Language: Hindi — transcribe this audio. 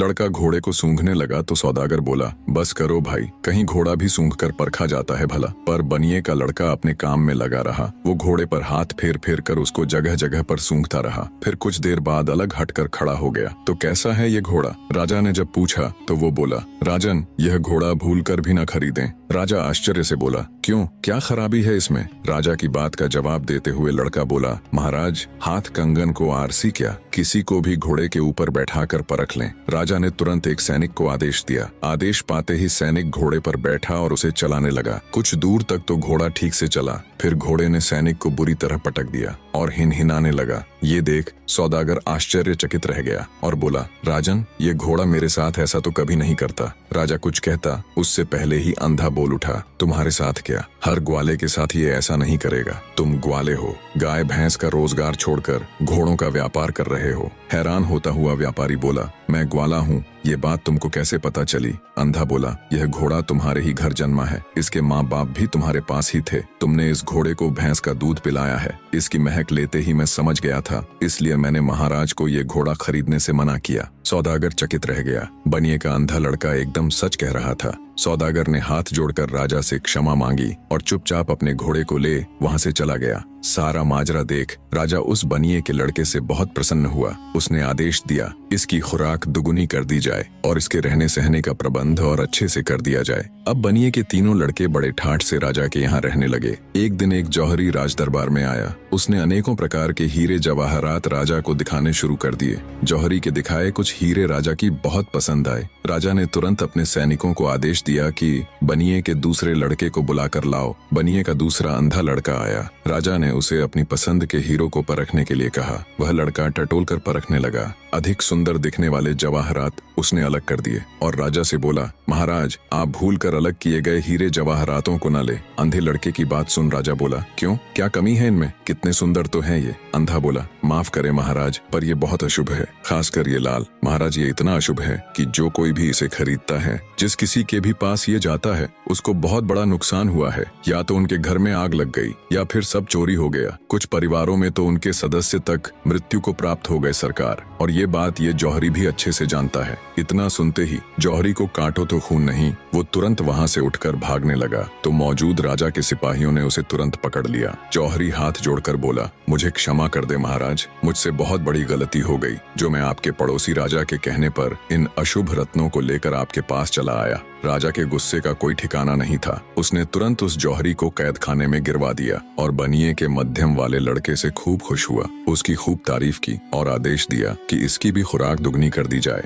लड़का घोड़े को सूंघने लगा तो सौदागर बोला, बस करो भाई, कहीं घोड़ा भी सूंघ कर परखा जाता है भला। पर बनिए का लड़का अपने काम में लगा रहा। वो घोड़े पर हाथ फेर फेर कर उसको जगह जगह पर सूंघता रहा। फिर कुछ देर बाद अलग हटकर खड़ा हो गया। तो कैसा है ये घोड़ा? राजा ने जब पूछा तो वो बोला, राजन, यह घोड़ा भूल कर भी न खरीदें। राजा आश्चर्य से बोला, क्यों, क्या खराबी है इसमें? राजा की बात का जवाब देते हुए लड़का बोला, महाराज, हाथ कंगन को आरसी क्या, किसी को भी घोड़े के ऊपर बैठाकर परख लें। राजा ने तुरंत एक सैनिक को आदेश दिया। आदेश पाते ही सैनिक घोड़े पर बैठा और उसे चलाने लगा। कुछ दूर तक तो घोड़ा ठीक से चला, फिर घोड़े ने सैनिक को बुरी तरह पटक दिया और हिनहिनाने लगा। ये देख सौदागर आश्चर्यचकित रह गया और बोला, राजन, ये घोड़ा मेरे साथ ऐसा तो कभी नहीं करता। राजा कुछ कहता उससे पहले ही अंधा बोल उठा, तुम्हारे साथ क्या? हर ग्वाले के साथ ये ऐसा नहीं करेगा। तुम ग्वाले हो, गाय भैंस का रोजगार छोड़कर घोड़ों का व्यापार कर रहे हो। हैरान होता हुआ व्यापारी बोला, मैं ग्वाला हूँ, ये बात तुमको कैसे पता चली? अंधा बोला, यह घोड़ा तुम्हारे ही घर जन्मा है, इसके माँ बाप भी तुम्हारे पास ही थे। तुमने इस घोड़े को भैंस का दूध पिलाया है। इसकी महक लेते ही मैं समझ गया था, इसलिए मैंने महाराज को ये घोड़ा खरीदने से मना किया। सौदागर चकित रह गया। बनिए का अंधा लड़का एकदम सच कह रहा था। सौदागर ने हाथ जोड़कर राजा से क्षमा मांगी और चुपचाप अपने घोड़े को ले वहां से चला गया। सारा माजरा देख राजा उस बनिए के लड़के से बहुत प्रसन्न हुआ। उसने आदेश दिया, इसकी खुराक दुगुनी कर दी जाए और इसके रहने सहने का प्रबंध और अच्छे से कर दिया जाए। अब बनिए के तीनों लड़के बड़े ठाठ से राजा के यहाँ रहने लगे। एक दिन एक जौहरी राज दरबार में आया। उसने अनेकों प्रकार के हीरे जवाहरात राजा को दिखाने शुरू कर दिए। जौहरी के दिखाए कुछ हीरे राजा की बहुत पसंद आए। राजा ने तुरंत अपने सैनिकों को आदेश दिया कि बनिए के दूसरे लड़के को बुलाकर लाओ। बनिए का दूसरा अंधा लड़का आया। राजा ने उसे अपनी पसंद के हीरो को परखने के लिए कहा। वह लड़का टटोल कर परखने लगा। अधिक सुंदर दिखने वाले जवाहरात उसने अलग कर दिए और राजा से बोला, महाराज, आप भूल कर अलग किए गए हीरे जवाहरातों को न ले। अंधे लड़के की बात सुन राजा बोला, क्यों, क्या कमी है इनमें? कितने सुंदर तो हैं ये। अंधा बोला, माफ करे महाराज, पर ये बहुत अशुभ है, खासकर ये लाल। महाराज, ये इतना अशुभ है कि जो कोई भी इसे खरीदता है, जिस किसी के भी पास ये जाता है, उसको बहुत बड़ा नुकसान हुआ है। या तो उनके घर में आग लग गई या फिर सब चोरी हो गया। कुछ परिवारों में तो उनके सदस्य तक मृत्यु को प्राप्त हो गए सरकार। और ये बात ये जौहरी भी अच्छे से जानता है। इतना सुनते ही जौहरी को काटो तो खून नहीं, वो तुरंत वहां से उठकर भागने लगा। तो मौजूद राजा के सिपाहियों ने उसे तुरंत पकड़ लिया। जौहरी हाथ जोड़कर बोला, मुझे क्षमा कर दे महाराज, मुझसे बहुत बड़ी गलती हो गई जो मैं आपके पड़ोसी राजा के कहने पर इन अशुभ रत्नों को लेकर आपके पास चला आया। राजा के गुस्से का कोई ठिकाना नहीं था। उसने तुरंत उस जौहरी को कैद खाने में गिरवा दिया और बनिए के मध्यम वाले लड़के से खूब खुश हुआ। उसकी खूब तारीफ की और आदेश दिया कि इसकी भी खुराक दुगनी कर दी जाए।